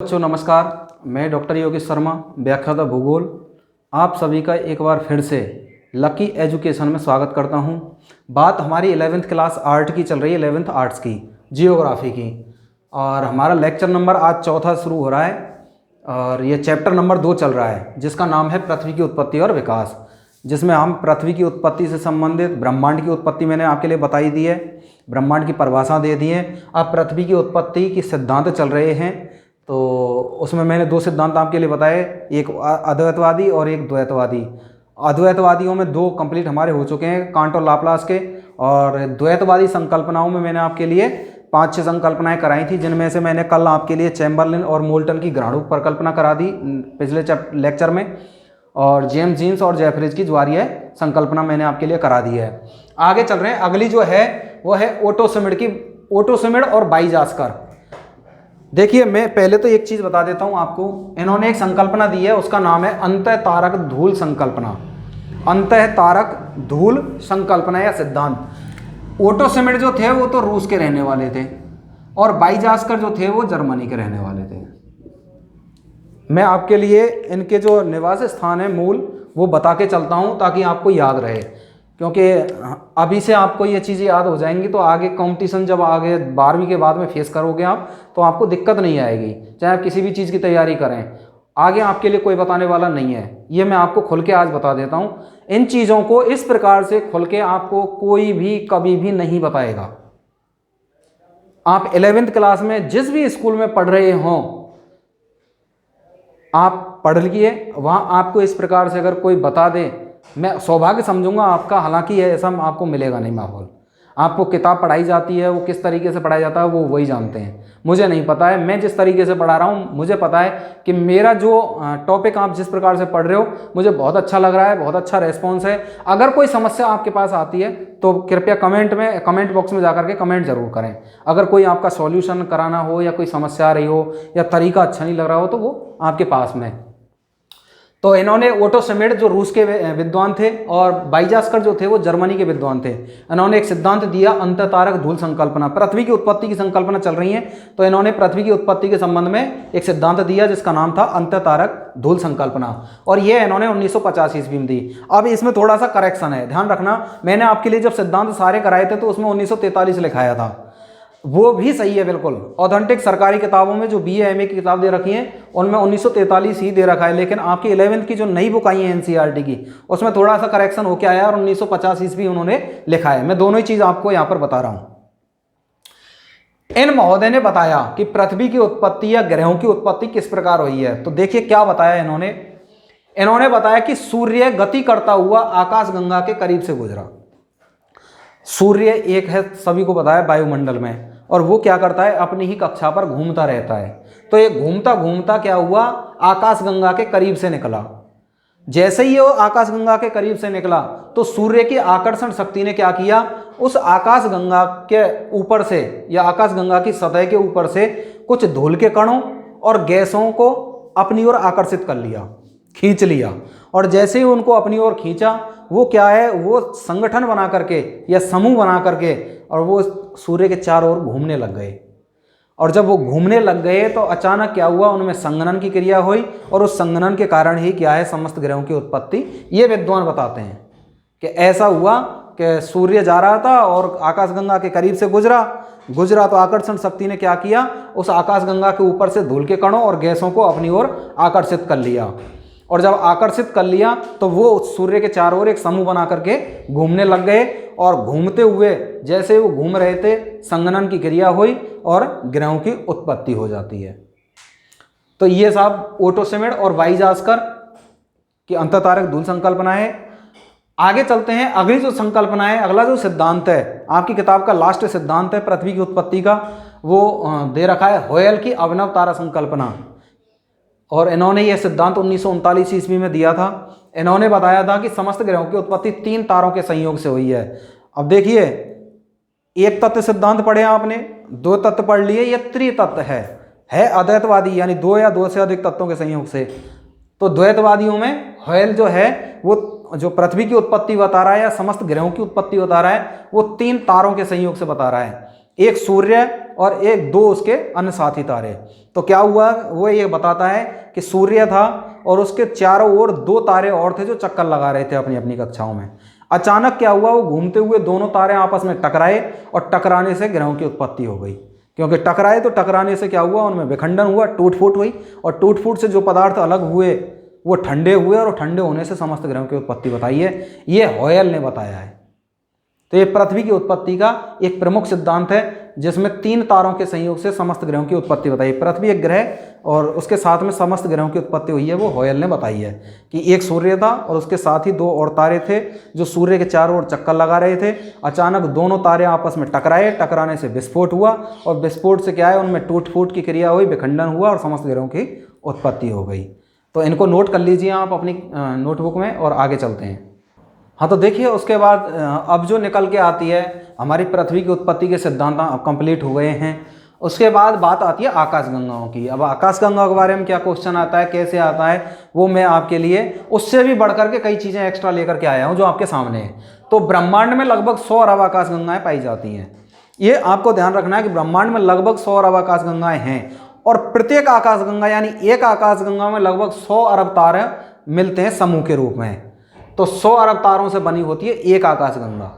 बच्चों नमस्कार, मैं डॉक्टर योगेश शर्मा, व्याख्याता भूगोल, आप सभी का एक बार फिर से लकी एजुकेशन में स्वागत करता हूं। बात हमारी 11th क्लास आर्ट की चल रही है, 11th आर्ट्स की, जियोग्राफी की, और हमारा लेक्चर नंबर आज चौथा शुरू हो रहा है और ये चैप्टर नंबर 2 चल रहा है जिसका नाम है पृथ्वी की उत्पत्ति और विकास, जिसमें हम पृथ्वी की उत्पत्ति से संबंधित ब्रह्मांड की उत्पत्ति मैंने आपके लिए बताई दी है, ब्रह्मांड की परिभाषा दे दी है। अब पृथ्वी की उत्पत्ति की सिद्धांत चल रहे हैं, तो उसमें मैंने 2 सिद्धांत आपके लिए बताए, एक अद्वैतवादी और एक द्वैतवादी। अद्वैतवादियों में 2 कंप्लीट हमारे हो चुके हैं, कांट और लाप्लास के, और द्वैतवादी संकल्पनाओं में मैंने आपके लिए 5-6 संकल्पनाएं कराई थी, जिनमें से मैंने कल आपके लिए चैम्बरलिन और मोल्टन की ग्रहणुक परिकल्पना करा दी पिछले लेक्चर में, और जेम्स जीन्स और जेफरीज की ज्वारीय संकल्पना मैंने आपके लिए करा दी है। आगे चल रहे हैं, अगली जो है वो है ओटो सिमिड और बाईजास्कर। देखिए, मैं पहले तो एक चीज़ बता देता हूँ आपको, इन्होंने एक संकल्पना दी है, उसका नाम है अंतः तारक धूल संकल्पना। अंतः तारक धूल संकल्पना या सिद्धांत। ओटो सिमिड जो थे वो तो रूस के रहने वाले थे, और बाईजास्कर जो थे वो जर्मनी के रहने वाले थे। मैं आपके लिए इनके जो निवास स्थान है मूल, वो बता के चलता हूँ ताकि आपको याद रहे, क्योंकि अभी से आपको ये चीज़ें याद हो जाएंगी तो आगे कंपटीशन जब आगे 12वीं के बाद में फेस करोगे आप, तो आपको दिक्कत नहीं आएगी, चाहे आप किसी भी चीज़ की तैयारी करें। आगे आपके लिए कोई बताने वाला नहीं है, ये मैं आपको खुल के आज बता देता हूँ। इन चीज़ों को इस प्रकार से खुल के आपको कोई भी कभी भी नहीं बताएगा। आप 11th क्लास में जिस भी स्कूल में पढ़ रहे हों, आप पढ़ लिए, वहाँ आपको इस प्रकार से अगर कोई बता दे, मैं सौभाग्य समझूंगा आपका। हालांकि ऐसा आपको मिलेगा नहीं माहौल। आपको किताब पढ़ाई जाती है, वो किस तरीके से पढ़ाया जाता है वो वही जानते हैं, मुझे नहीं पता है। मैं जिस तरीके से पढ़ा रहा हूँ, मुझे पता है कि मेरा जो टॉपिक आप जिस प्रकार से पढ़ रहे हो, मुझे बहुत अच्छा लग रहा है, बहुत अच्छा रेस्पॉन्स है। अगर कोई समस्या आपके पास आती है तो कृपया कमेंट बॉक्स में जाकर के कमेंट जरूर करें। अगर कोई आपका सॉल्यूशन कराना हो, या कोई समस्या आ रही हो, या तरीका अच्छा नहीं लग रहा हो, तो वो आपके पास में। तो इन्होंने ओटो सिमिड जो रूस के विद्वान थे, और बाईजास्कर जो थे वो जर्मनी के विद्वान थे, इन्होंने एक सिद्धांत दिया, अंतः तारक धूल संकल्पना। पृथ्वी की उत्पत्ति की संकल्पना चल रही है, तो इन्होंने पृथ्वी की उत्पत्ति के संबंध में एक सिद्धांत दिया जिसका नाम था अंतः तारक धूल संकल्पना, और ये इन्होंने 1950 ईस्वी में दी। अब इसमें थोड़ा सा करेक्शन है, ध्यान रखना। मैंने आपके लिए जब सिद्धांत सारे कराए थे तो उसमें 1943 लिखाया था, वो भी सही है बिल्कुल। ऑथेंटिक सरकारी किताबों में जो BA MA की किताब दे रखी है उनमें 1943 ही दे रखा है, लेकिन आपकी 11th की जो नई बुक आई है NCERT की, उसमें थोड़ा सा करेक्शन होके आया और 1950 ईस्वी उन्होंने लिखा है। मैं दोनों ही चीज आपको यहां पर बता रहा हूं। इन महोदय ने बताया कि पृथ्वी की उत्पत्ति या ग्रहों की उत्पत्ति किस प्रकार हुई है। तो देखिए क्या बताया इन्होंने बताया कि सूर्य गति करता हुआ आकाशगंगा के करीब से गुजरा। सूर्य एक है, सभी को बताया, वायुमंडल में, और वो क्या करता है, अपनी ही कक्षा पर घूमता रहता है। तो ये घूमता घूमता क्या हुआ, आकाशगंगा के करीब से निकला। जैसे ही वो आकाशगंगा के करीब से निकला तो सूर्य की आकर्षण शक्ति ने क्या किया, उस आकाशगंगा के ऊपर से, या आकाशगंगा की सतह के ऊपर से कुछ धूल के कणों और गैसों को अपनी ओर आकर्षित कर लिया, खींच लिया। और जैसे ही उनको अपनी ओर खींचा, वो क्या है, वो संगठन बना करके या समूह बना करके, और वो सूर्य के चारों ओर घूमने लग गए। और जब वो घूमने लग गए तो अचानक क्या हुआ, उनमें संघनन की क्रिया हुई, और उस संघनन के कारण ही क्या है, समस्त ग्रहों की उत्पत्ति। ये विद्वान बताते हैं कि ऐसा हुआ कि सूर्य जा रहा था और आकाशगंगा के करीब से गुजरा तो आकर्षण शक्ति ने क्या किया, उस आकाशगंगा के ऊपर से धूल के कणों और गैसों को अपनी ओर आकर्षित कर लिया। और जब आकर्षित कर लिया तो वो सूर्य के चारों ओर एक समूह बना करके घूमने लग गए, और घूमते हुए जैसे वो घूम रहे थे, संघनन की क्रिया हुई और ग्रहों की उत्पत्ति हो जाती है। तो ये साहब ओटो सिमिड और बाईजास्कर की अंतः तारक धूल संकल्पना है। आगे चलते हैं, अगली जो संकल्पना है, अगला जो सिद्धांत है, आपकी किताब का लास्ट सिद्धांत है पृथ्वी की उत्पत्ति का, वो दे रखा है होयल की अभिनव तारा संकल्पना। और इन्होंने यह सिद्धांत 1939 ईस्वी में दिया था। इन्होंने बताया था कि समस्त ग्रहों की उत्पत्ति 3 तारों के संयोग से हुई है। अब देखिए, एक तत्व सिद्धांत पढ़े आपने, 2 तत्व पढ़ लिए, ये त्रितत्व है अद्वैतवादी, यानी 2 या 2 से अधिक तत्वों के संयोग से। तो द्वैतवादियों में होयल जो है, वो जो पृथ्वी की उत्पत्ति बता रहा है या समस्त ग्रहों की उत्पत्ति बता रहा है, वो 3 तारों के संयोग से बता रहा है। एक सूर्य और एक दो उसके अन्य साथी तारे। तो क्या हुआ, वो ये बताता है कि सूर्य था और उसके चारों ओर दो तारे और थे जो चक्कर लगा रहे थे अपनी अपनी कक्षाओं में। अचानक क्या हुआ, वो घूमते हुए दोनों तारे आपस में टकराए और टकराने से ग्रहों की उत्पत्ति हो गई। क्योंकि टकराए तो टकराने से क्या हुआ, उनमें विखंडन हुआ, टूट फूट हुई, और टूट फूट से जो पदार्थ अलग हुए वो ठंडे हुए, और ठंडे होने से समस्त ग्रहों की उत्पत्ति बताई है, ये हॉयल ने बताया है। तो ये पृथ्वी की उत्पत्ति का एक प्रमुख सिद्धांत है, जिसमें 3 तारों के संयोग से समस्त ग्रहों की उत्पत्ति बताई। पृथ्वी एक ग्रह और उसके साथ में समस्त ग्रहों की उत्पत्ति हुई है, वो हॉयल ने बताई है कि एक सूर्य था और उसके साथ ही 2 और तारे थे जो सूर्य के चारों ओर चक्कर लगा रहे थे। अचानक दोनों तारे आपस में टकराए, टकराने से विस्फोट हुआ, और विस्फोट से क्या है, उनमें टूट फूट की क्रिया हुई, विखंडन हुआ और समस्त ग्रहों की उत्पत्ति हो गई। तो इनको नोट कर लीजिए आप अपनी नोटबुक में, और आगे चलते हैं। हाँ, तो देखिए उसके बाद अब जो निकल के आती है हमारी पृथ्वी की उत्पत्ति के सिद्धांत अब कंप्लीट हो गए हैं। उसके बाद बात आती है आकाशगंगाओं की। अब आकाशगंगा के बारे में क्या क्वेश्चन आता है, कैसे आता है, वो मैं आपके लिए उससे भी बढ़कर के कई चीज़ें एक्स्ट्रा लेकर के आया हूँ जो आपके सामने है। तो ब्रह्मांड में लगभग 100 अरब आकाशगंगाएँ पाई जाती हैं। ये आपको ध्यान रखना है कि ब्रह्मांड में लगभग 100 अरब आकाशगंगाएँ हैं, और प्रत्येक आकाशगंगा यानी एक आकाशगंगा में लगभग 100 अरब तारे मिलते हैं समूह के रूप में। तो 100 अरब तारों से बनी होती है एक आकाशगंगा।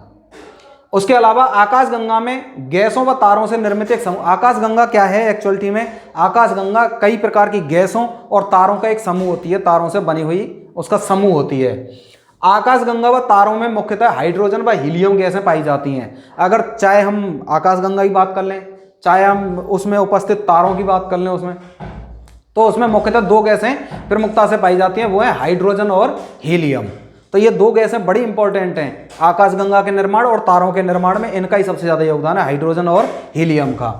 उसके अलावा आकाशगंगा में गैसों व तारों से निर्मित एक समूह। आकाशगंगा क्या है एक्चुअलिटी में, आकाशगंगा कई प्रकार की गैसों और तारों का एक समूह होती है, तारों से बनी हुई उसका समूह होती है। आकाशगंगा व तारों में मुख्यतः हाइड्रोजन व हीलियम गैसें पाई जाती हैं। अगर चाहे हम आकाशगंगा की बात कर लें, चाहे हम उसमें उपस्थित तारों की बात कर लें, उसमें तो उसमें मुख्यतः 2 गैसें प्रमुखता से पाई जाती हैं, वो है हाइड्रोजन और हीलियम। तो ये 2 गैसें बड़ी इंपॉर्टेंट हैं आकाशगंगा के निर्माण और तारों के निर्माण में, इनका ही सबसे ज़्यादा योगदान है, हाइड्रोजन और हीलियम का।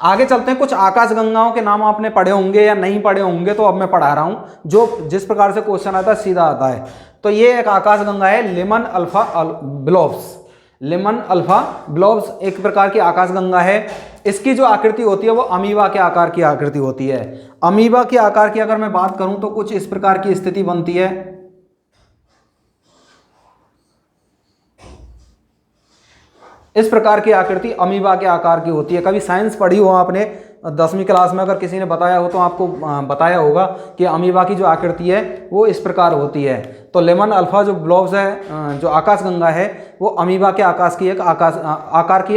आगे चलते हैं। कुछ आकाशगंगाओं के नाम आपने पढ़े होंगे या नहीं पढ़े होंगे, तो अब मैं पढ़ा रहा हूँ, जो जिस प्रकार से क्वेश्चन आता है सीधा आता है। तो ये एक आकाशगंगा है लिमन अल्फा ब्लोब्स। लिमन अल्फा ब्लोब्स एक प्रकार की आकाशगंगा है। इसकी जो आकृति होती है वो अमीबा के आकार की आकृति होती है। अमीबा के आकार की अगर मैं बात करूं तो कुछ इस प्रकार की स्थिति बनती है। इस प्रकार की आकृति अमीबा के आकार की होती है। कभी साइंस पढ़ी हो आपने 10वीं क्लास में, अगर किसी ने बताया हो तो आपको बताया होगा कि अमीबा की जो आकृति है वो इस प्रकार होती है। तो लेमन अल्फा जो ब्लोब्स है, जो आकाशगंगा है, वो अमीबा के आकार की एक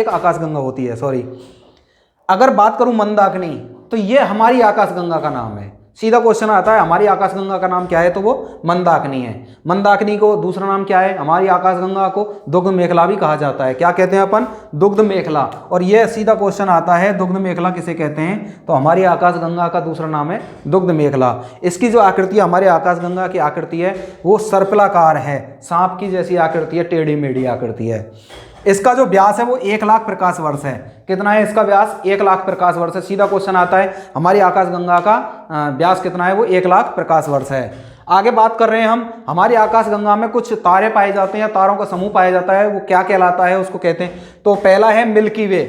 आकाशगंगा होती है। सॉरी, अगर बात करूं मंदाकिनी, तो ये हमारी आकाशगंगा का नाम है। सीधा क्वेश्चन आता है हमारी आकाशगंगा का नाम क्या है, तो वो मंदाकिनी है। मंदाकिनी को दूसरा नाम क्या है, हमारी आकाशगंगा को दुग्ध मेखला भी कहा जाता है। क्या कहते हैं अपन, दुग्ध मेखला। और ये सीधा क्वेश्चन आता है दुग्ध मेखला किसे कहते हैं, तो हमारी आकाशगंगा का दूसरा नाम है दुग्ध मेखला। इसकी जो आकृति हमारे आकाशगंगा की आकृति है वो सर्पिलाकार है, सांप की जैसी आकृति है, टेढ़ी मेढ़ी आकृति है। इसका जो व्यास है वो 1 लाख प्रकाश वर्ष है। कितना है इसका व्यास, 1 लाख प्रकाश वर्ष है। सीधा क्वेश्चन आता है हमारी आकाशगंगा का व्यास कितना है, वो 1 लाख प्रकाश वर्ष है। आगे बात कर रहे हैं हम, हमारी आकाशगंगा में कुछ तारे पाए जाते हैं, तारों का समूह पाया जाता है, वो क्या कहलाता है उसको कहते हैं। तो पहला है मिल्की वे।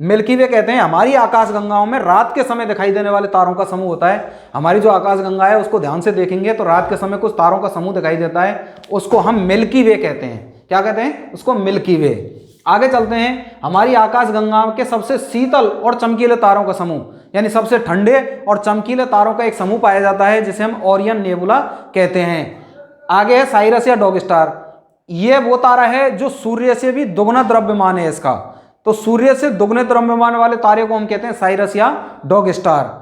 मिल्की वे कहते हैं हमारी आकाशगंगाओं में रात के समय दिखाई देने वाले तारों का समूह होता है। हमारी जो आकाशगंगा है उसको ध्यान से देखेंगे तो रात के समय कुछ तारों का समूह दिखाई देता है, उसको हम मिल्की वे कहते हैं। क्या कहते हैं उसको, मिल्की वे। आगे चलते हैं, हमारी आकाशगंगा के सबसे शीतल और चमकीले तारों का समूह, यानी सबसे ठंडे और चमकीले तारों का एक समूह पाया जाता है जिसे हम ओरियन नेबुला कहते हैं। आगे है साइरस या डॉग स्टार। ये वो तारा है जो सूर्य से भी दुगना द्रव्यमान है इसका। तो सूर्य से दुगने द्रव्यमान वाले तारे को हम कहते हैं साइरस या डॉग स्टार।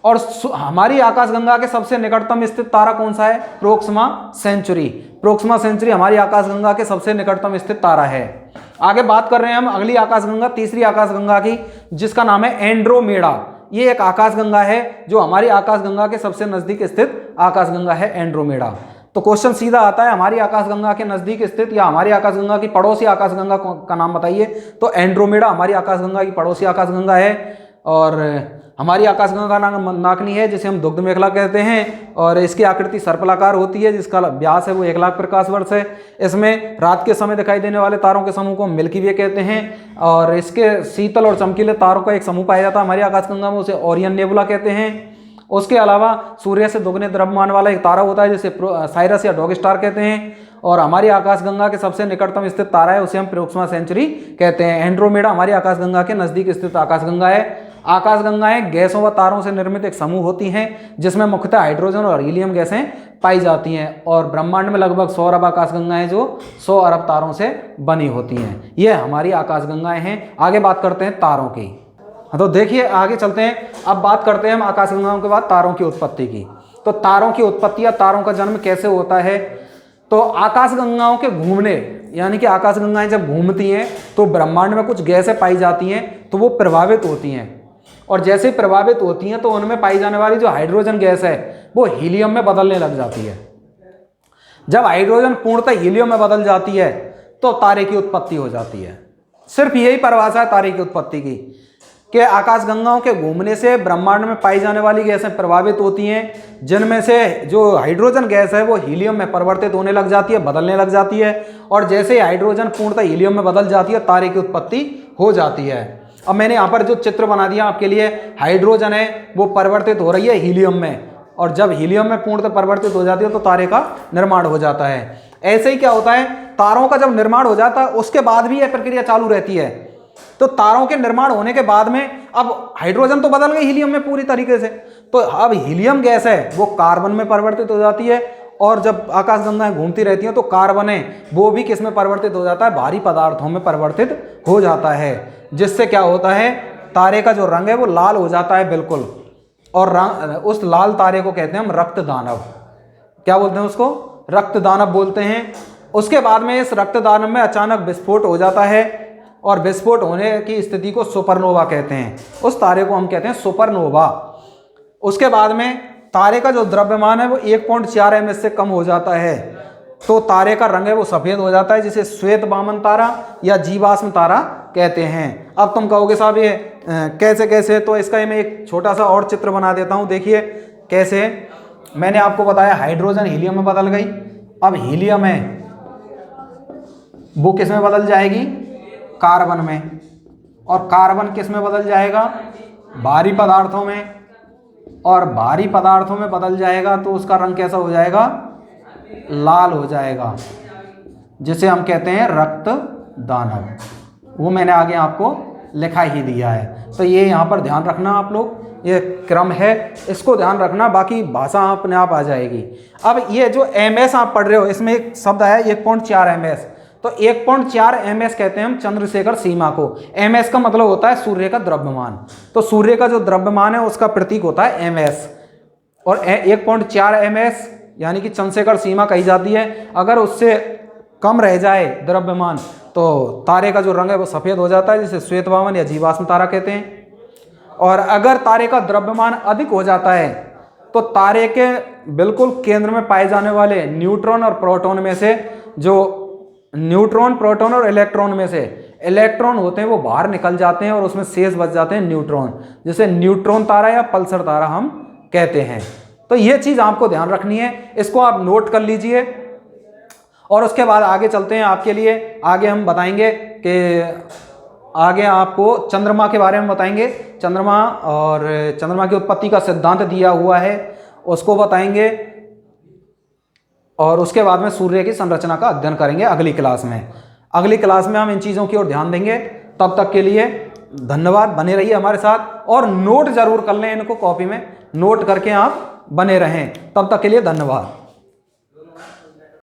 और हमारी आकाशगंगा के सबसे निकटतम स्थित तारा कौन सा है, प्रोक्सिमा सेंचुरी। प्रोक्सिमा सेंचुरी हमारी आकाशगंगा के सबसे निकटतम स्थित तारा है। आगे बात कर रहे हैं हम अगली आकाशगंगा, तीसरी आकाशगंगा की, जिसका नाम है एंड्रोमेडा। ये एक आकाशगंगा है जो हमारी आकाशगंगा के सबसे नजदीक स्थित आकाशगंगा है, एंड्रोमेडा। तो क्वेश्चन सीधा आता है हमारी आकाशगंगा के नजदीक स्थित या हमारी आकाशगंगा की पड़ोसी आकाशगंगा का नाम बताइए। तो एंड्रोमेडा हमारी आकाशगंगा की पड़ोसी आकाशगंगा है। और हमारी आकाशगंगा का नाम मंदाकिनी है जिसे हम दुग्ध मेखला कहते हैं, और इसकी आकृति सर्पिलाकार होती है, जिसका व्यास है वो 1 लाख प्रकाश वर्ष है। इसमें रात के समय दिखाई देने वाले तारों के समूह को मिल्की वे कहते हैं, और इसके शीतल और चमकीले तारों का एक समूह पाया जाता है हमारी आकाशगंगा में, उसे ओरियन नेबुला कहते हैं। उसके अलावा सूर्य से दोगुने द्रव्यमान वाला एक तारा होता है जिसे साइरस या डॉग स्टार कहते हैं, और हमारी आकाशगंगा के सबसे निकटतम स्थित तारा है उसे हम प्रोक्सिमा सेंचुरी कहते हैं। एंड्रोमेडा हमारी आकाशगंगा के नजदीक स्थित आकाशगंगा है। आकाशगंगाएं गैसों व तारों से निर्मित एक समूह होती हैं जिसमें मुख्यतः हाइड्रोजन और हीलियम गैसें पाई जाती हैं, और ब्रह्मांड में लगभग 100 अरब आकाशगंगाएं जो 100 अरब तारों से बनी होती हैं। ये हमारी आकाशगंगाएं हैं। आगे बात करते हैं तारों की। तो देखिए आगे चलते हैं, अब बात करते हैं हम आकाशगंगाओं के बाद तारों की उत्पत्ति की। तो तारों की उत्पत्ति या तारों का जन्म कैसे होता है? तो आकाशगंगाओं के घूमने, यानी कि आकाशगंगाएं जब घूमती हैं तो ब्रह्मांड में कुछ गैसें पाई जाती हैं तो वो प्रभावित होती हैं, और जैसे ही प्रभावित होती हैं तो उनमें पाई जाने वाली जो हाइड्रोजन गैस है वो हीलियम में बदलने लग जाती है। जब हाइड्रोजन पूर्णतः हीलियम में बदल जाती है तो तारे की उत्पत्ति हो जाती है। सिर्फ यही परिभाषा है तारे की उत्पत्ति की, कि आकाशगंगाओं के घूमने से ब्रह्मांड में पाई जाने वाली गैसें प्रभावित होती हैं, जिनमें से जो हाइड्रोजन गैस है वो हीलियम में परिवर्तित होने लग जाती है, बदलने लग जाती है, और जैसे ही हाइड्रोजन पूर्णतः हीलियम में बदल जाती है तारे की उत्पत्ति हो जाती है। अब मैंने यहाँ पर जो चित्र बना दिया आपके लिए, हाइड्रोजन है वो परिवर्तित हो रही है हीलियम में, और जब हीलियम में पूर्णतः परिवर्तित हो जाती है तो तारे का निर्माण हो जाता है। ऐसे ही क्या होता है, तारों का जब निर्माण हो जाता है उसके बाद भी यह प्रक्रिया चालू रहती है। तो तारों के निर्माण होने के बाद में अब हाइड्रोजन तो बदल गई हीलियम में पूरी तरीके से, तो अब हीलियम गैस है वो कार्बन में परिवर्तित हो जाती है, और जब आकाशगंगाएं घूमती रहती हैं तो कार्बन है वो भी किस में परिवर्तित हो जाता है, भारी पदार्थों में परिवर्तित हो जाता है, जिससे क्या होता है, तारे का जो रंग है वो लाल हो जाता है बिल्कुल, और उस लाल तारे को कहते हैं हम रक्त दानव। क्या बोलते हैं उसको? रक्त दानव बोलते हैं। उसके बाद में इस रक्त दानव में अचानक विस्फोट हो जाता है, और विस्फोट होने की स्थिति को सुपरनोवा कहते हैं। उस तारे को हम कहते हैं सुपरनोवा। उसके बाद में तारे का जो द्रव्यमान है वो 1.4 ms से कम हो जाता है, तो तारे का रंग है वो सफ़ेद हो जाता है, जिसे श्वेत वामन तारा या जीवाश्म तारा कहते हैं। अब तुम कहोगे साहब ये कैसे कैसे, तो इसका मैं एक छोटा सा और चित्र बना देता हूँ। देखिए कैसे, मैंने आपको बताया हाइड्रोजन हीलियम में बदल गई, अब हीलियम है वो किस में बदल जाएगी, कार्बन में, और कार्बन किस में बदल जाएगा, भारी पदार्थों में, और भारी पदार्थों में बदल जाएगा तो उसका रंग कैसा हो जाएगा, लाल हो जाएगा, जिसे हम कहते हैं रक्त दानव। वो मैंने आगे आपको लिखा ही दिया है। तो ये यहाँ पर ध्यान रखना आप लोग, ये क्रम है, इसको ध्यान रखना, बाकी भाषा अपने आप आ जाएगी। अब ये जो ms आप पढ़ रहे हो, इसमें एक शब्द है 1.4 ms, तो 1.4 ms कहते हैं हम चंद्रशेखर सीमा को। ms का मतलब होता है सूर्य का द्रव्यमान, तो सूर्य का जो द्रव्यमान है उसका प्रतीक होता है ms, और 1.4 ms यानी कि चंद्रशेखर सीमा कही जाती है। अगर उससे कम रह जाए द्रव्यमान तो तारे का जो रंग है वो सफ़ेद हो जाता है, जिसे श्वेत वामन या जीवाश्म तारा कहते हैं। और अगर तारे का द्रव्यमान अधिक हो जाता है तो तारे के बिल्कुल केंद्र में पाए जाने वाले न्यूट्रॉन और प्रोटॉन में से, जो न्यूट्रॉन, प्रोटॉन और इलेक्ट्रॉन में से इलेक्ट्रॉन होते हैं वो बाहर निकल जाते हैं, और उसमें शेष बच जाते हैं न्यूट्रॉन, जिसे न्यूट्रॉन तारा या पल्सर तारा हम कहते हैं। तो ये चीज़ आपको ध्यान रखनी है, इसको आप नोट कर लीजिए। और उसके बाद आगे चलते हैं आपके लिए, आगे हम बताएंगे कि आगे आपको चंद्रमा के बारे में बताएंगे, चंद्रमा और चंद्रमा की उत्पत्ति का सिद्धांत दिया हुआ है उसको बताएंगे, और उसके बाद में सूर्य की संरचना का अध्ययन करेंगे अगली क्लास में। अगली क्लास में हम इन चीज़ों की ओर ध्यान देंगे। तब तक के लिए धन्यवाद, बने रहिए हमारे साथ, और नोट जरूर कर लें, इनको कॉपी में नोट करके आप बने रहें। तब तक के लिए धन्यवाद।